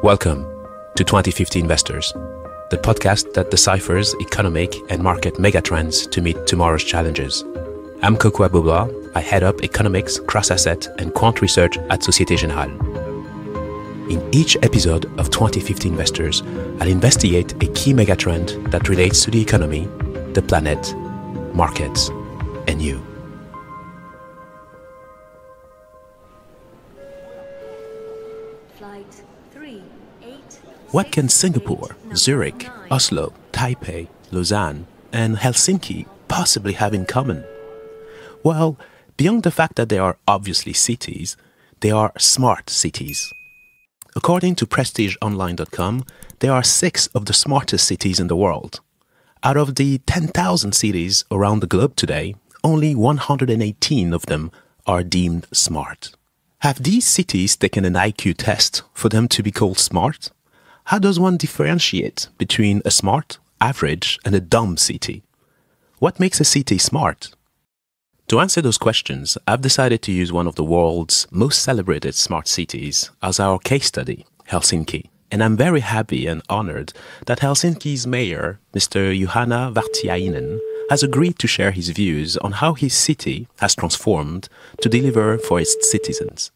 Welcome to 2050 Investors, the podcast that deciphers economic and market megatrends to meet tomorrow's challenges. I'm Kokou Agbo-Bloua. I head up economics, cross-asset, and quant research at Société Générale. In each episode of 2050 Investors, I'll investigate a key megatrend that relates to the economy, the planet, markets, and you. What can Singapore, Zurich, Oslo, Taipei, Lausanne, and Helsinki possibly have in common? Well, beyond the fact that they are obviously cities, they are smart cities. According to prestigeonline.com, there are 6 of the smartest cities in the world. Out of the 10,000 cities around the globe today, only 118 of them are deemed smart. Have these cities taken an IQ test for them to be called smart? How does one differentiate between a smart, average, and a dumb city? What makes a city smart? To answer those questions, I've decided to use one of the world's most celebrated smart cities as our case study, Helsinki. And I'm very happy and honored that Helsinki's mayor, Mr. Juhana Vartiainen, has agreed to share his views on how his city has transformed to deliver for its citizens.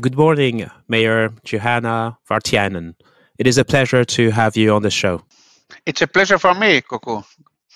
Good morning, Mayor Juhana Vartiainen. It is a pleasure to have you on the show. It's a pleasure for me, Kokou.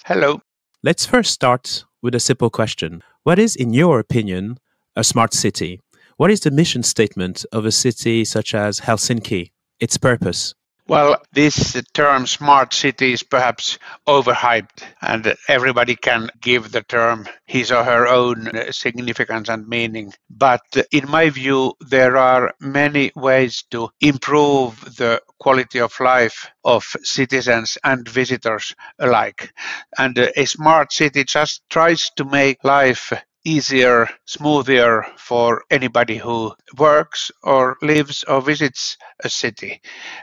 Hello. Let's first start with a simple question. What is, in your opinion, a smart city? What is the mission statement of a city such as Helsinki, its purpose? Well, this term smart city is perhaps overhyped, and everybody can give the term his or her own significance and meaning. But in my view, there are many ways to improve the quality of life of citizens and visitors alike. And a smart city just tries to make life easier, smoother for anybody who works or lives or visits a city.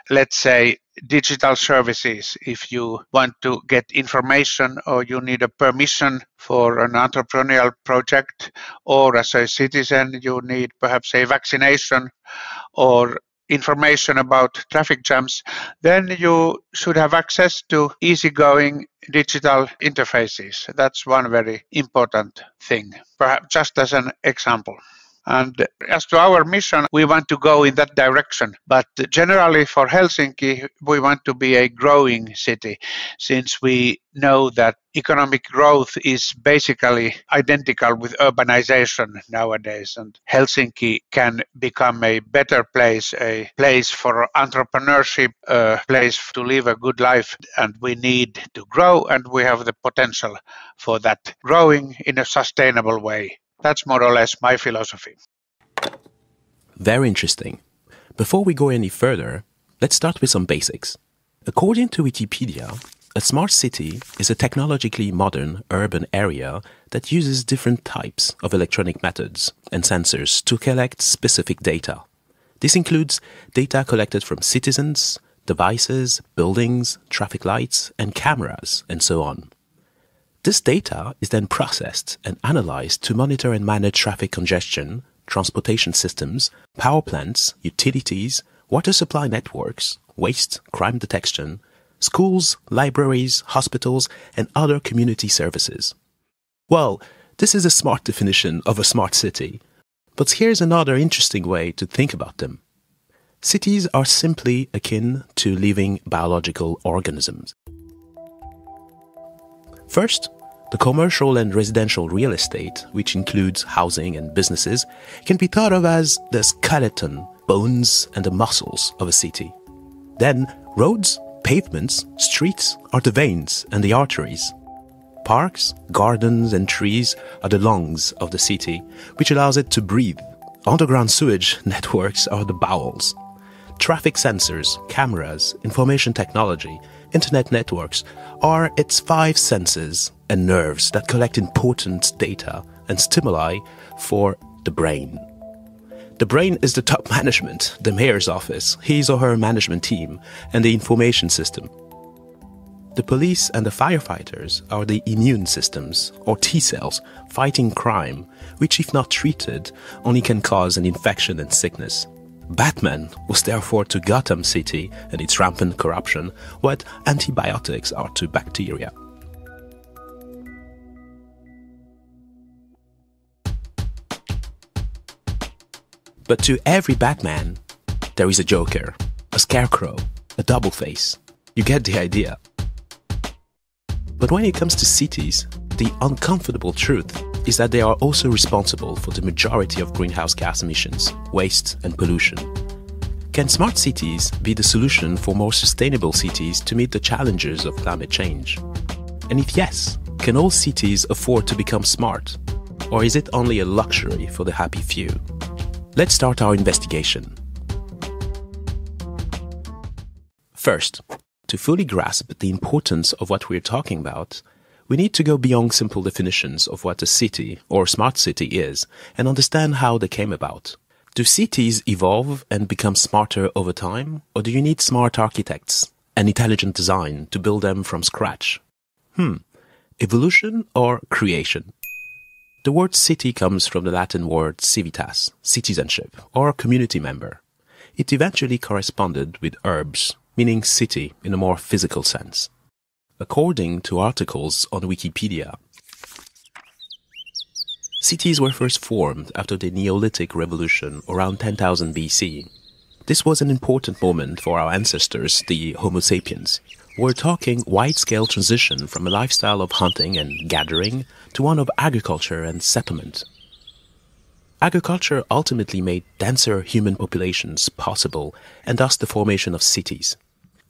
Let's say digital services. If you want to get information or you need a permission for an entrepreneurial project, or as a citizen you need perhaps a vaccination or information about traffic jams, then you should have access to easygoing digital interfaces. That's one very important thing, perhaps just as an example. And as to our mission, we want to go in that direction. But generally for Helsinki, we want to be a growing city, since we know that economic growth is basically identical with urbanization nowadays. And Helsinki can become a better place, a place for entrepreneurship, a place to live a good life. And we need to grow, and we have the potential for that, growing in a sustainable way. That's more or less my philosophy. Very interesting. Before we go any further, let's start with some basics. According to Wikipedia, a smart city is a technologically modern urban area that uses different types of electronic methods and sensors to collect specific data. This includes data collected from citizens, devices, buildings, traffic lights, and cameras, and so on. This data is then processed and analyzed to monitor and manage traffic congestion, transportation systems, power plants, utilities, water supply networks, waste, crime detection, schools, libraries, hospitals, and other community services. Well, this is a smart definition of a smart city. But here's another interesting way to think about them. Cities are simply akin to living biological organisms. First, the commercial and residential real estate, which includes housing and businesses, can be thought of as the skeleton, bones, and the muscles of a city. Then, roads, pavements, streets are the veins and the arteries. Parks, gardens, and trees are the lungs of the city, which allows it to breathe. Underground sewage networks are the bowels. Traffic sensors, cameras, information technology, internet networks are its 5 senses and nerves that collect important data and stimuli for the brain. The brain is the top management, the mayor's office, his or her management team, and the information system. The police and the firefighters are the immune systems, or T-cells, fighting crime, which if not treated, only can cause an infection and sickness. Batman was therefore to Gotham City and its rampant corruption what antibiotics are to bacteria. But to every Batman, there is a Joker, a Scarecrow, a double face. You get the idea. But when it comes to cities, the uncomfortable truth is that they are also responsible for the majority of greenhouse gas emissions, waste and pollution. Can smart cities be the solution for more sustainable cities to meet the challenges of climate change? And if yes, can all cities afford to become smart? Or is it only a luxury for the happy few? Let's start our investigation. First, to fully grasp the importance of what we're talking about, we need to go beyond simple definitions of what a city or smart city is and understand how they came about. Do cities evolve and become smarter over time, or do you need smart architects and intelligent design to build them from scratch? Evolution or creation? The word city comes from the Latin word civitas, citizenship, or community member. It eventually corresponded with urbs, meaning city in a more physical sense. According to articles on Wikipedia, cities were first formed after the Neolithic Revolution around 10,000 BC. This was an important moment for our ancestors, the Homo sapiens. We're talking wide-scale transition from a lifestyle of hunting and gathering to one of agriculture and settlement. Agriculture ultimately made denser human populations possible and thus the formation of cities.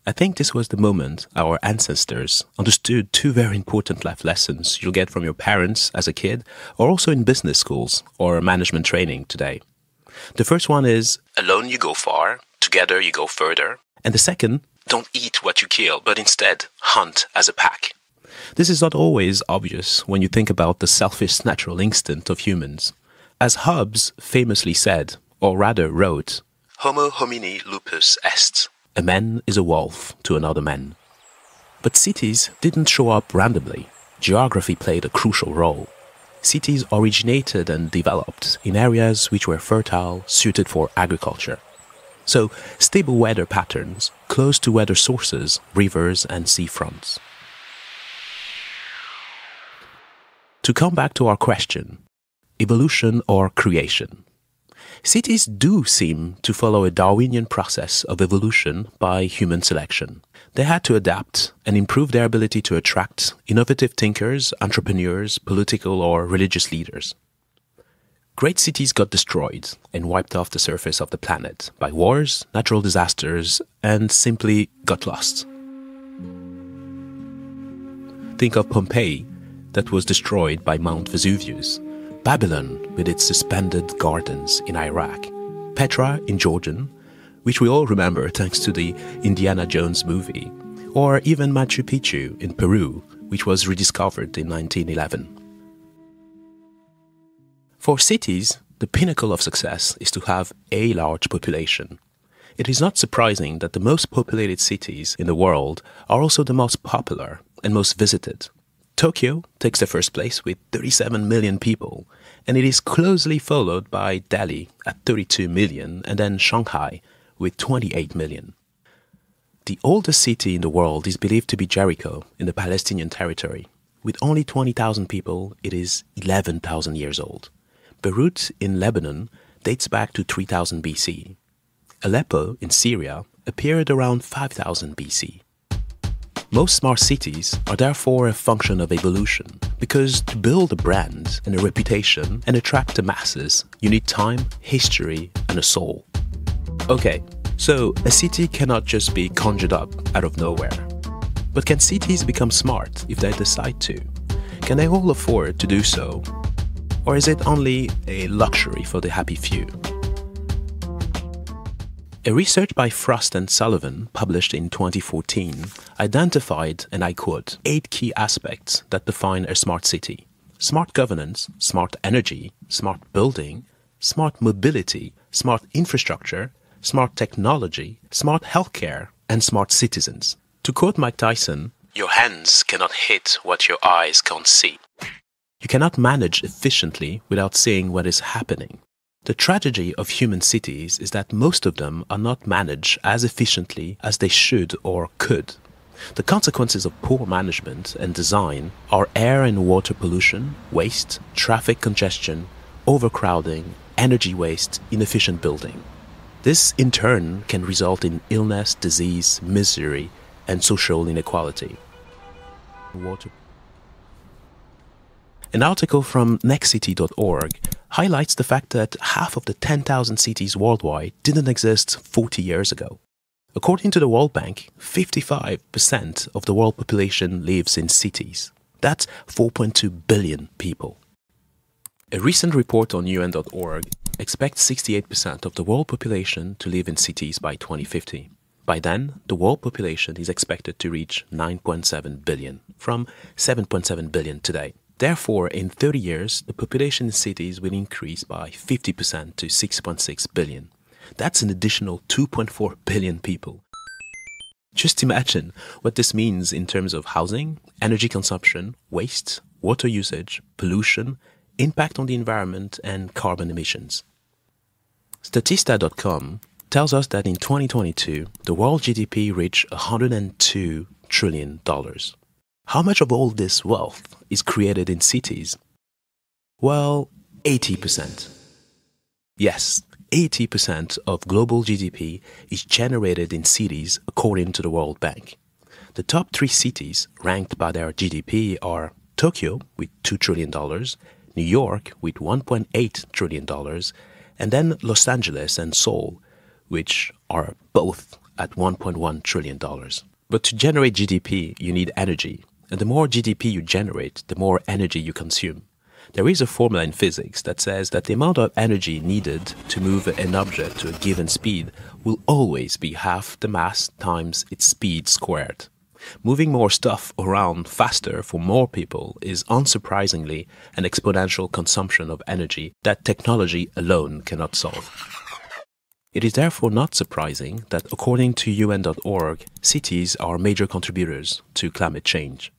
I think this was the moment our ancestors understood two very important life lessons you'll get from your parents as a kid or also in business schools or management training today. The first one is, alone you go far, together you go further. And the second, don't eat what you kill, but instead hunt as a pack. This is not always obvious when you think about the selfish natural instinct of humans. As Hobbes famously said, or rather wrote, Homo homini lupus est. A man is a wolf to another man. But cities didn't show up randomly. Geography played a crucial role. Cities originated and developed in areas which were fertile, suited for agriculture. So, stable weather patterns, close to weather sources, rivers and seafronts. To come back to our question, evolution or creation? Cities do seem to follow a Darwinian process of evolution by human selection. They had to adapt and improve their ability to attract innovative thinkers, entrepreneurs, political or religious leaders. Great cities got destroyed and wiped off the surface of the planet by wars, natural disasters, and simply got lost. Think of Pompeii, that was destroyed by Mount Vesuvius, Babylon with its suspended gardens in Iraq, Petra in Jordan, which we all remember thanks to the Indiana Jones movie, or even Machu Picchu in Peru, which was rediscovered in 1911. For cities, the pinnacle of success is to have a large population. It is not surprising that the most populated cities in the world are also the most popular and most visited. Tokyo takes the first place with 37 million people, and it is closely followed by Delhi at 32 million and then Shanghai with 28 million. The oldest city in the world is believed to be Jericho in the Palestinian territory. With only 20,000 people, it is 11,000 years old. Beirut in Lebanon dates back to 3000 BC. Aleppo in Syria appeared around 5000 BC. Most smart cities are therefore a function of evolution, because to build a brand and a reputation and attract the masses, you need time, history, and a soul. Okay, so a city cannot just be conjured up out of nowhere. But can cities become smart if they decide to? Can they all afford to do so? Or is it only a luxury for the happy few? A research by Frost and Sullivan, published in 2014, identified, and I quote, 8 key aspects that define a smart city. Smart governance, smart energy, smart building, smart mobility, smart infrastructure, smart technology, smart healthcare, and smart citizens. To quote Mike Tyson, your hands cannot hit what your eyes can't see. You cannot manage efficiently without seeing what is happening. The tragedy of human cities is that most of them are not managed as efficiently as they should or could. The consequences of poor management and design are air and water pollution, waste, traffic congestion, overcrowding, energy waste, inefficient building. This in turn can result in illness, disease, misery, and social inequality. An article from nextcity.org highlights the fact that half of the 10,000 cities worldwide didn't exist 40 years ago. According to the World Bank, 55% of the world population lives in cities. That's 4.2 billion people. A recent report on UN.org expects 68% of the world population to live in cities by 2050. By then, the world population is expected to reach 9.7 billion, from 7.7 billion today. Therefore, in 30 years, the population in cities will increase by 50% to 6.6 billion. That's an additional 2.4 billion people. Just imagine what this means in terms of housing, energy consumption, waste, water usage, pollution, impact on the environment, and carbon emissions. Statista.com tells us that in 2022, the world GDP reached $102 trillion. How much of all this wealth is created in cities? Well, 80%. Yes, 80% of global GDP is generated in cities according to the World Bank. The top 3 cities ranked by their GDP are Tokyo with $2 trillion, New York with $1.8 trillion, and then Los Angeles and Seoul, which are both at $1.1 trillion. But to generate GDP, you need energy. And the more GDP you generate, the more energy you consume. There is a formula in physics that says that the amount of energy needed to move an object to a given speed will always be half the mass times its speed squared. Moving more stuff around faster for more people is unsurprisingly an exponential consumption of energy that technology alone cannot solve. It is therefore not surprising that according to UN.org, cities are major contributors to climate change.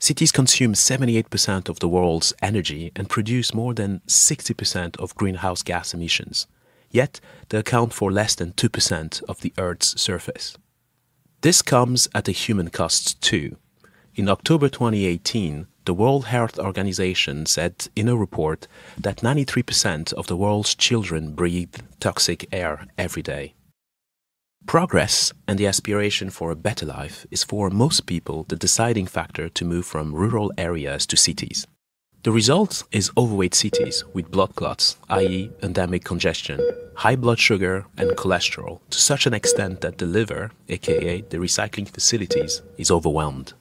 Cities consume 78% of the world's energy and produce more than 60% of greenhouse gas emissions. Yet, they account for less than 2% of the Earth's surface. This comes at a human cost too. In October 2018, the World Health Organization said in a report that 93% of the world's children breathe toxic air every day. Progress and the aspiration for a better life is for most people the deciding factor to move from rural areas to cities. The result is overweight cities with blood clots, i.e. endemic congestion, high blood sugar and cholesterol to such an extent that the liver, aka the recycling facilities, is overwhelmed.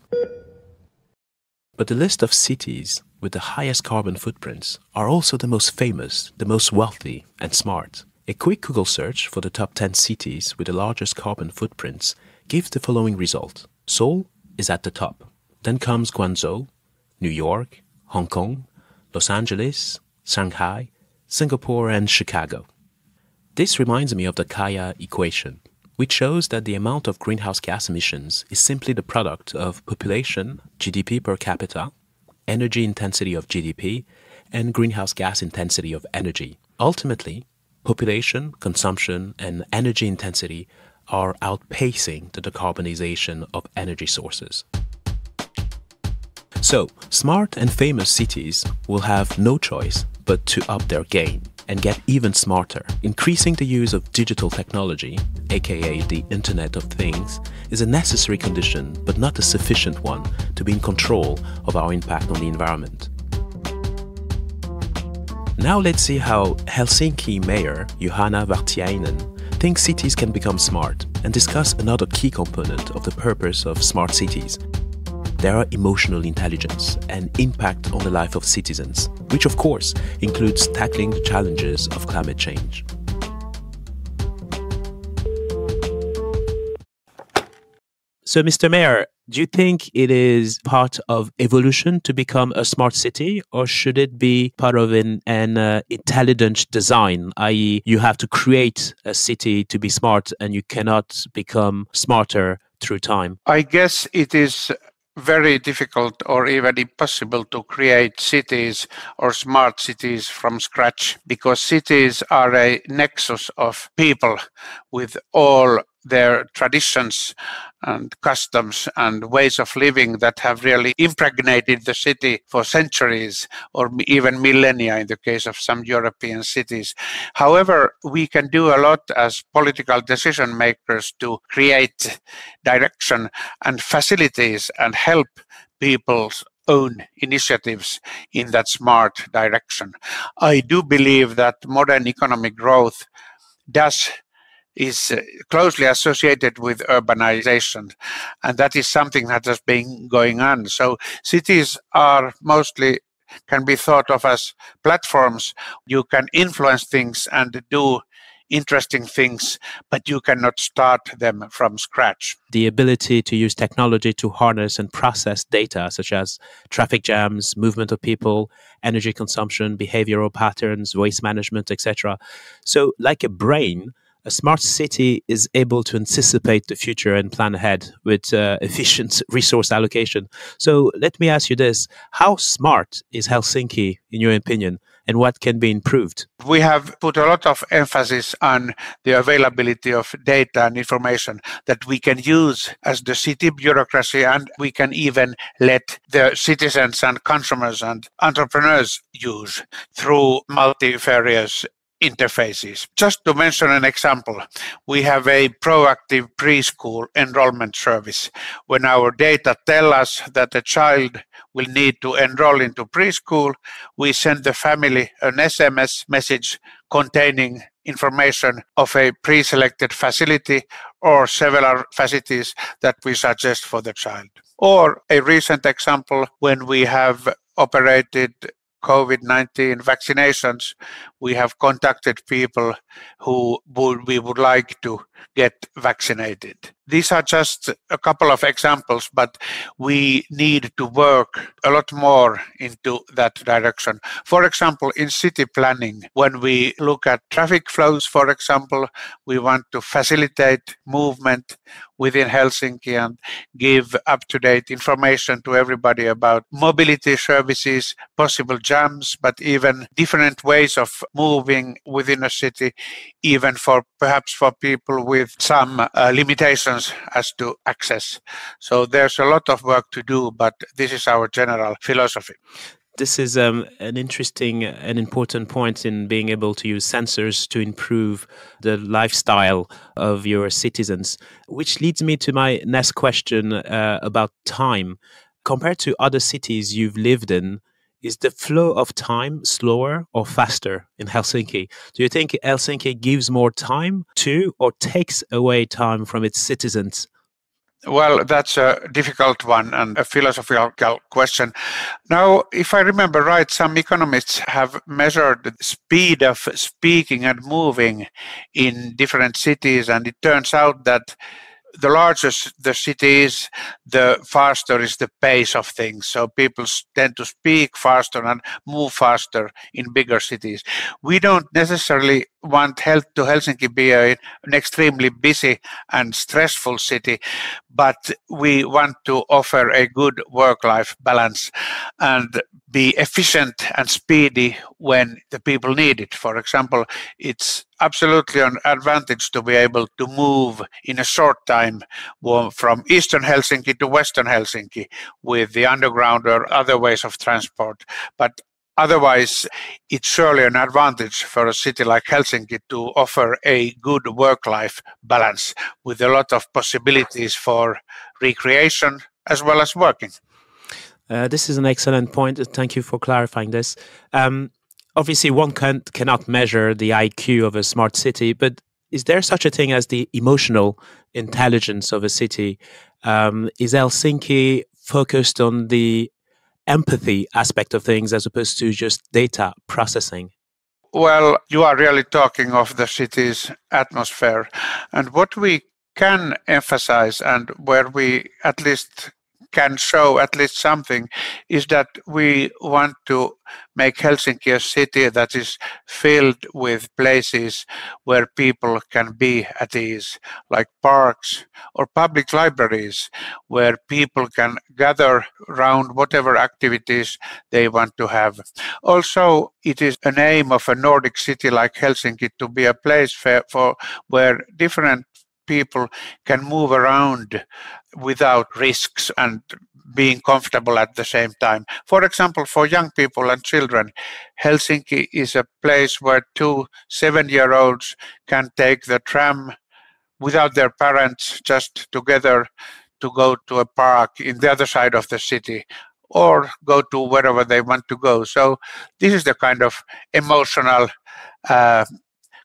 But the list of cities with the highest carbon footprints are also the most famous, the most wealthy and smart. A quick Google search for the top 10 cities with the largest carbon footprints gives the following result. Seoul is at the top. Then comes Guangzhou, New York, Hong Kong, Los Angeles, Shanghai, Singapore, and Chicago. This reminds me of the Kaya equation, which shows that the amount of greenhouse gas emissions is simply the product of population, GDP per capita, energy intensity of GDP, and greenhouse gas intensity of energy. Ultimately, population, consumption, and energy intensity are outpacing the decarbonization of energy sources. So, smart and famous cities will have no choice but to up their game and get even smarter. Increasing the use of digital technology, aka the Internet of Things, is a necessary condition but not a sufficient one to be in control of our impact on the environment. Now let's see how Helsinki Mayor Juhana Vartiainen thinks cities can become smart and discuss another key component of the purpose of smart cities. Their emotional intelligence and impact on the life of citizens, which of course includes tackling the challenges of climate change. So, Mr. Mayor, do you think it is part of evolution to become a smart city, or should it be part of an intelligent design, i.e. you have to create a city to be smart and you cannot become smarter through time? I guess it is very difficult or even impossible to create cities or smart cities from scratch, because cities are a nexus of people with all their traditions and customs and ways of living that have really impregnated the city for centuries or even millennia in the case of some European cities. However, we can do a lot as political decision makers to create direction and facilities and help people's own initiatives in that smart direction. I do believe that modern economic growth is closely associated with urbanization, and that is something that has been going on. So cities are mostly can be thought of as platforms. You can influence things and do interesting things, but you cannot start them from scratch. The ability to use technology to harness and process data such as traffic jams, movement of people, energy consumption, behavioral patterns, waste management, etc. So like a brain, a smart city is able to anticipate the future and plan ahead with efficient resource allocation. So let me ask you this. How smart is Helsinki, in your opinion, and what can be improved? We have put a lot of emphasis on the availability of data and information that we can use as the city bureaucracy, and we can even let the citizens and consumers and entrepreneurs use through multifarious interfaces. Just to mention an example, we have a proactive preschool enrollment service. When our data tell us that a child will need to enroll into preschool, we send the family an SMS message containing information of a pre-selected facility or several facilities that we suggest for the child. Or a recent example, when we have operated COVID-19 vaccinations, we have contacted people who we would like to get vaccinated. These are just a couple of examples, but we need to work a lot more into that direction. For example, in city planning, when we look at traffic flows, for example, we want to facilitate movement within Helsinki and give up-to-date information to everybody about mobility services, possible jams, but even different ways of moving within a city, even for perhaps for people with some limitations as to access. So there's a lot of work to do, but this is our general philosophy. This is an interesting and important point in being able to use sensors to improve the lifestyle of your citizens, which leads me to my next question about time. Compared to other cities you've lived in, is the flow of time slower or faster in Helsinki? Do you think Helsinki gives more time to or takes away time from its citizens? Well, that's a difficult one and a philosophical question. Now, if I remember right, some economists have measured the speed of speaking and moving in different cities, and it turns out that the larger the city is, the faster is the pace of things. So people tend to speak faster and move faster in bigger cities. We don't necessarily want to Helsinki be an extremely busy and stressful city, but we want to offer a good work-life balance and be efficient and speedy when the people need it. For example, it's absolutely an advantage to be able to move in a short time from Eastern Helsinki to Western Helsinki with the underground or other ways of transport. But otherwise, it's surely an advantage for a city like Helsinki to offer a good work-life balance with a lot of possibilities for recreation as well as working. This is an excellent point. Thank you for clarifying this. Obviously, one cannot measure the IQ of a smart city, but is there such a thing as the emotional intelligence of a city? Is Helsinki focused on the empathy aspect of things as opposed to just data processing? Well, you are really talking of the city's atmosphere. And what we can emphasize, and where we at least can show at least something is that we want to make Helsinki a city that is filled with places where people can be at ease, like parks or public libraries, where people can gather around whatever activities they want to have. Also, it is an aim of a Nordic city like Helsinki to be a place for where different people can move around without risks and being comfortable at the same time. For example, for young people and children, Helsinki is a place where two 7-year-olds can take the tram without their parents, just together, to go to a park in the other side of the city or go to wherever they want to go. So this is the kind of emotional uh,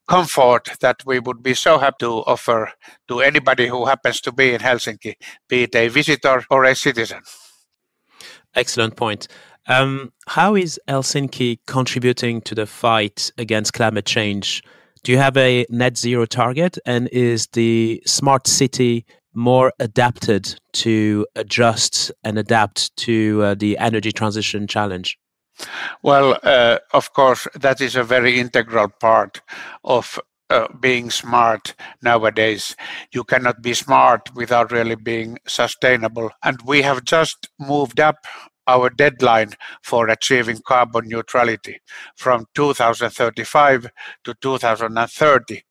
comfort that we would be so happy to offer to anybody who happens to be in Helsinki, be it a visitor or a citizen. Excellent point. How is Helsinki contributing to the fight against climate change? Do you have a net zero target? And is the smart city more adapted to adjust and adapt to the energy transition challenge? Well, of course, that is a very integral part of being smart nowadays. You cannot be smart without really being sustainable. And we have just moved up our deadline for achieving carbon neutrality from 2035 to 2030.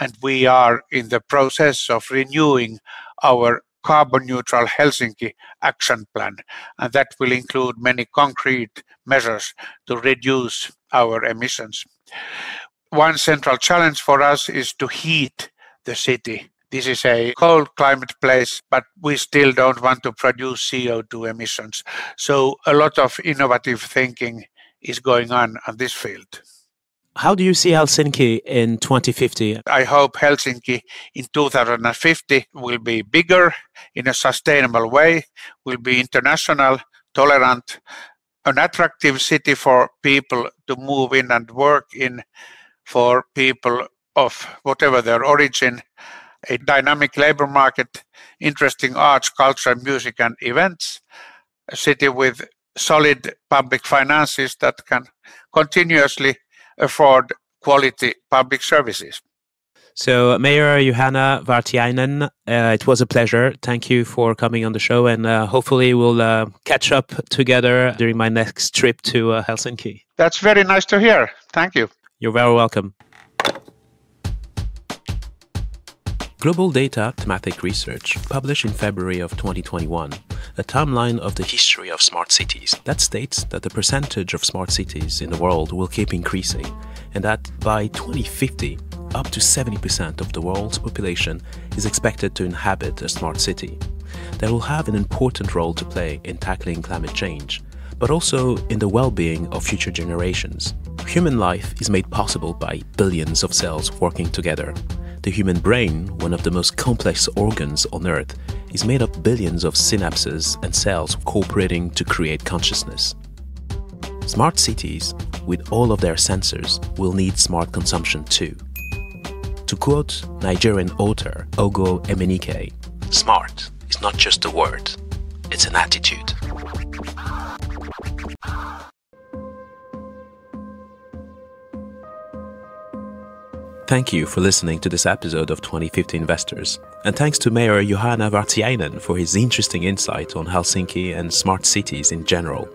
And we are in the process of renewing our carbon neutral Helsinki action plan, and that will include many concrete measures to reduce our emissions. One central challenge for us is to heat the city. This is a cold climate place, but we still don't want to produce CO2 emissions. So a lot of innovative thinking is going on this field. How do you see Helsinki in 2050? I hope Helsinki in 2050 will be bigger in a sustainable way, will be international, tolerant, an attractive city for people to move in and work in, for people of whatever their origin, a dynamic labor market, interesting arts, culture, music, and events, a city with solid public finances that can continuously afford quality public services. So, Mayor Juhana Vartiainen, it was a pleasure. Thank you for coming on the show, and hopefully we'll catch up together during my next trip to Helsinki. That's very nice to hear. Thank you. You're very welcome. Global Data Thematic Research published in February of 2021 a timeline of the history of smart cities that states that the percentage of smart cities in the world will keep increasing and that by 2050, up to 70% of the world's population is expected to inhabit a smart city. That will have an important role to play in tackling climate change, but also in the well-being of future generations. Human life is made possible by billions of cells working together. The human brain, one of the most complex organs on Earth, is made of billions of synapses and cells cooperating to create consciousness. Smart cities, with all of their sensors, will need smart consumption too. To quote Nigerian author Ogo Emenike, "Smart is not just a word, it's an attitude." Thank you for listening to this episode of 2050 Investors, and thanks to Mayor Juhana Vartiainen for his interesting insight on Helsinki and smart cities in general.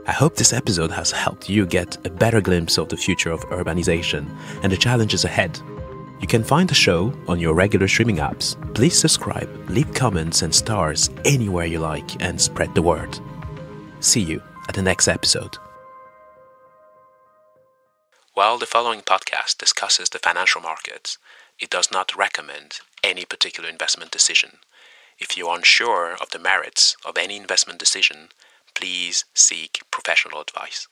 I hope this episode has helped you get a better glimpse of the future of urbanization and the challenges ahead. You can find the show on your regular streaming apps. Please subscribe, leave comments and stars anywhere you like, and spread the word. See you at the next episode. While the following podcast discusses the financial markets, it does not recommend any particular investment decision. If you are unsure of the merits of any investment decision, please seek professional advice.